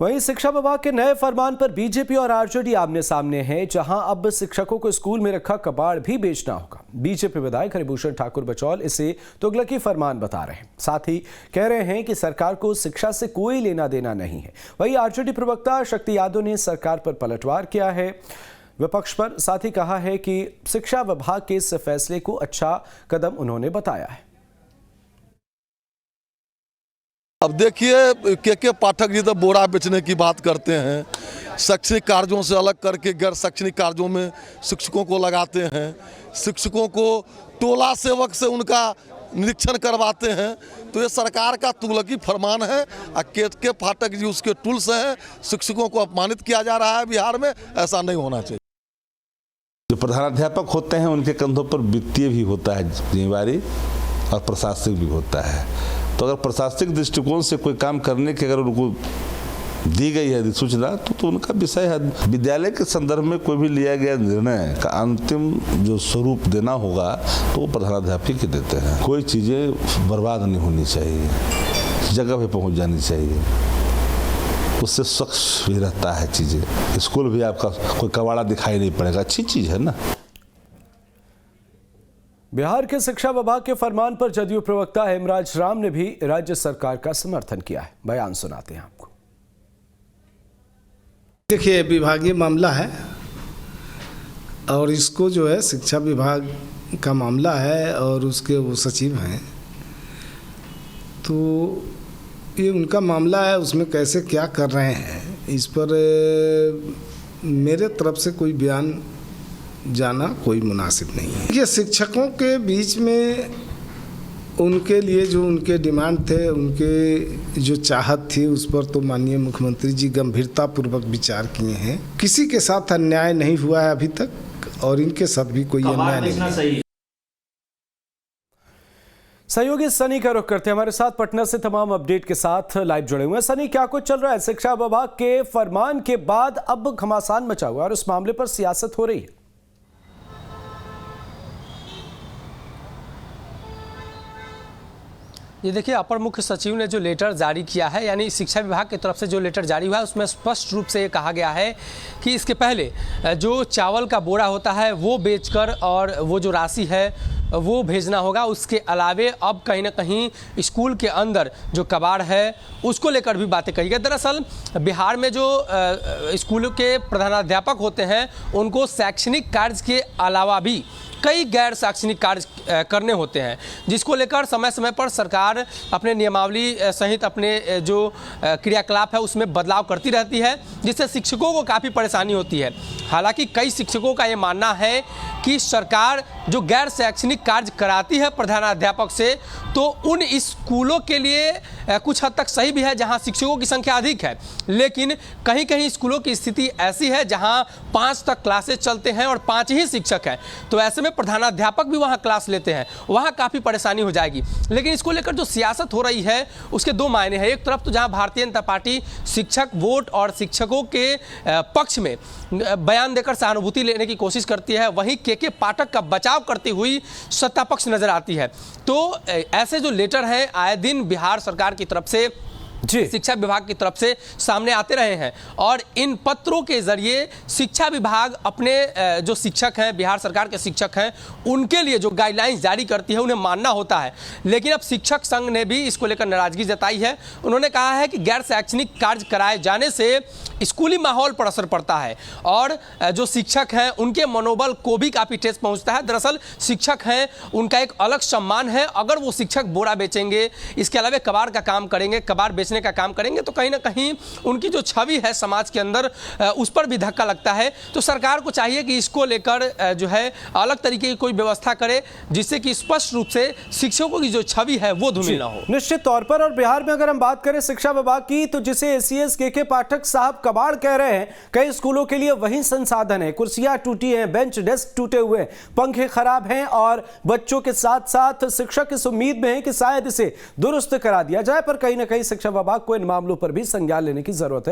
वहीं शिक्षा विभाग के नए फरमान पर बीजेपी और आरजेडी आमने सामने हैं, जहां अब शिक्षकों को स्कूल में रखा कबाड़ भी बेचना होगा। बीजेपी विधायक हरिभूषण ठाकुर बचौल इसे तुगलकी फरमान बता रहे हैं। साथ ही कह रहे हैं कि सरकार को शिक्षा से कोई लेना देना नहीं है। वहीं आरजेडी प्रवक्ता शक्ति यादव ने सरकार पर पलटवार किया है विपक्ष पर। साथ ही कहा है कि शिक्षा विभाग के इस फैसले को अच्छा कदम उन्होंने बताया है। अब देखिए के पाठक जी तो बोरा बेचने की बात करते हैं, शैक्षणिक कार्यों से अलग करके गैर शैक्षणिक कार्यों में शिक्षकों को लगाते हैं, शिक्षकों को टोला सेवक से उनका निरीक्षण करवाते हैं। तो ये सरकार का तुगलकी फरमान है। के पाठक जी उसके टूल्स हैं। शिक्षकों को अपमानित किया जा रहा है बिहार में, ऐसा नहीं होना चाहिए। जो प्रधानाध्यापक होते हैं उनके कंधों पर वित्तीय भी होता है जिम्मेवारी और प्रशासनिक भी होता है। तो अगर प्रशासनिक दृष्टिकोण से कोई काम करने की अगर उनको दी गई है सूचना तो उनका विषय है। विद्यालय के संदर्भ में कोई भी लिया गया निर्णय का अंतिम जो स्वरूप देना होगा तो वो प्रधानाध्यापक ही देते हैं। कोई चीज़ें बर्बाद नहीं होनी चाहिए, जगह पे पहुंच जानी चाहिए, उससे स्वच्छ भी रहता है चीज़ें। स्कूल भी आपका कोई कबाड़ा दिखाई नहीं पड़ेगा, अच्छी चीज़ है ना। बिहार के शिक्षा विभाग के फरमान पर जदयू प्रवक्ता हेमराज राम ने भी राज्य सरकार का समर्थन किया है। बयान सुनाते हैं आपको। देखिए, विभागीय मामला है और इसको जो है शिक्षा विभाग का मामला है और उसके वो सचिव हैं, तो ये उनका मामला है। उसमें कैसे क्या कर रहे हैं इस पर मेरे तरफ से कोई बयान जाना कोई मुनासिब नहीं है। ये शिक्षकों के बीच में उनके लिए जो उनके डिमांड थे, उनके जो चाहत थी, उस पर तो माननीय मुख्यमंत्री जी गंभीरतापूर्वक विचार किए हैं। किसी के साथ अन्याय नहीं हुआ है अभी तक और इनके साथ भी कोई अन्याय नहीं है। सहयोगी सनी का रुख करते हैं। हमारे साथ पटना से तमाम अपडेट के साथ लाइव जुड़े हुए हैं। सनी, क्या कुछ चल रहा है? शिक्षा विभाग के फरमान के बाद अब घमासान मचा हुआ है और उस मामले पर सियासत हो रही है। ये देखिए, अपर मुख्य सचिव ने जो लेटर जारी किया है, यानी शिक्षा विभाग की तरफ से जो लेटर जारी हुआ है, उसमें स्पष्ट रूप से ये कहा गया है कि इसके पहले जो चावल का बोरा होता है वो बेचकर और वो जो राशि है वो भेजना होगा। उसके अलावे अब कहीं ना कहीं स्कूल के अंदर जो कबाड़ है उसको लेकर भी बातें कही गई। दरअसल बिहार में जो स्कूलों के प्रधानाध्यापक होते हैं उनको शैक्षणिक कार्य के अलावा भी कई गैर शैक्षणिक कार्य करने होते हैं, जिसको लेकर समय समय पर सरकार अपने नियमावली सहित अपने जो क्रियाकलाप है उसमें बदलाव करती रहती है, जिससे शिक्षकों को काफ़ी परेशानी होती है। हालांकि कई शिक्षकों का ये मानना है कि सरकार जो गैर शैक्षणिक कार्य कराती है प्रधानाध्यापक से, तो उन स्कूलों के लिए कुछ हद तक सही भी है जहां शिक्षकों की संख्या अधिक है, लेकिन कहीं कहीं स्कूलों की स्थिति ऐसी है जहां 5 तक क्लासेस चलते हैं और 5 ही शिक्षक हैं। तो ऐसे में प्रधानाध्यापक भी वहां क्लास लेते हैं, वहां काफ़ी परेशानी हो जाएगी। लेकिन इसको लेकर जो सियासत हो रही है उसके दो मायने हैं। एक तरफ तो जहां भारतीय जनता पार्टी शिक्षक वोट और शिक्षकों के पक्ष में बयान देकर सहानुभूति लेने की कोशिश करती है, वहीं के पाठक का बचाव करती हुई सत्ता पक्ष नजर आती है। तो ऐसे जो लेटर हैं आए दिन बिहार सरकार की तरफ से शिक्षा विभाग की तरफ से सामने आते रहे हैं और इन पत्रों के जरिए शिक्षा विभाग अपने जो शिक्षक हैं, बिहार सरकार के शिक्षक हैं, उनके लिए जो गाइडलाइंस जारी करती है उन्हें मानना होता है। लेकिन अब शिक्षक संघ ने भी इसको लेकर नाराजगी जताई है। उन्होंने कहा है कि गैर शैक्षणिक कार्य कराए जाने से स्कूली माहौल पर असर पड़ता है और जो शिक्षक हैं उनके मनोबल को भी काफ़ी ठेस पहुंचता है। दरअसल शिक्षक हैं, उनका एक अलग सम्मान है। अगर वो शिक्षक बोरा बेचेंगे, इसके अलावा कबाड़ का काम करेंगे, कबाड़ बेचने का काम करेंगे, तो कहीं ना कहीं उनकी जो छवि है समाज के अंदर उस पर भी धक्का लगता है। तो सरकार को चाहिए कि इसको लेकर जो है अलग तरीके की कोई व्यवस्था करे, जिससे कि स्पष्ट रूप से शिक्षकों की जो छवि है वो धूमिल ना हो। निश्चित तौर पर। और बिहार में अगर हम बात करें शिक्षा विभाग की, तो जिसे एसीएस के पाठक साहब कबाड़ कह रहे हैं, कई स्कूलों के लिए वही संसाधन है। कुर्सियां टूटी हैं, बेंच डेस्क टूटे हुए हैं, पंखे खराब हैं और बच्चों के साथ साथ शिक्षक इस उम्मीद में है कि शायद इसे दुरुस्त करा दिया जाए। पर कहीं ना कहीं शिक्षा विभाग को इन मामलों पर भी संज्ञान लेने की जरूरत है।